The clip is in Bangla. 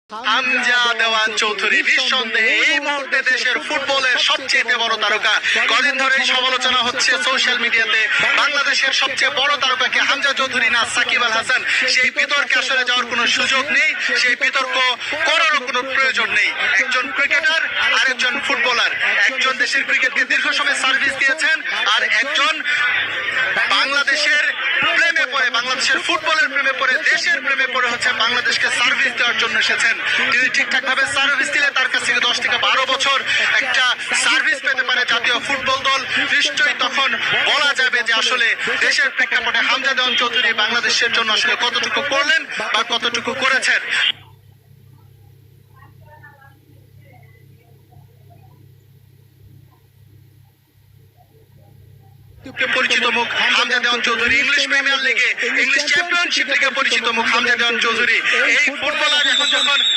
হামজা দেওয়ান চৌধুরী নিঃসন্দেহে এই মুহূর্তে দেশের ফুটবলের সবচেয়ে বড় তারকা। কদিন ধরে সমালোচনা হচ্ছে সোশ্যাল মিডিয়াতে বাংলাদেশের সবচেয়ে বড় তারকাকে হামজা চৌধুরী না সাকিব আল হাসান। সেই বিতর্কে আসলে যাওয়ার কোনো সুযোগ নেই, সেই বিতর্ক করারও কোনো প্রয়োজন নেই। একজন ক্রিকেটার আর একজন ফুটবলার, একজন দেশের ক্রিকেটকে দীর্ঘ সময় সার্ভিস দিয়েছেন আর একজন বাংলাদেশের প্রেমে পড়ে, বাংলাদেশের ফুটবলের প্রেমে পড়ে, দেশের প্রেমে পড়ে হচ্ছে বাংলাদেশকে সার্ভিস দেওয়ার জন্য এসেছেন। তিনি ঠিকঠাক ভাবে সার্ভিস দিলে তার কাছ থেকে 10 থেকে 12 বছর একটা সার্ভিস পেতে পারে জাতীয় ফুটবল দল। নিশ্চয়ই তখন বলা যাবে যে আসলে দেশের প্রেক্ষাপটে হামজা দেওয়ান চৌধুরী বাংলাদেশের জন্য আসলে কতটুকু করলেন বা কতটুকু করেছেন। পরিচিত মুখ হামজা দেওয়ান চৌধুরী, ইংলিশ প্রিমিয়ার লিগে, ইংলিশ চ্যাম্পিয়নশিপ লিগে পরিচিত মুখ হামজা দেওয়ান চৌধুরী। এই ফুটবলার এখন যখন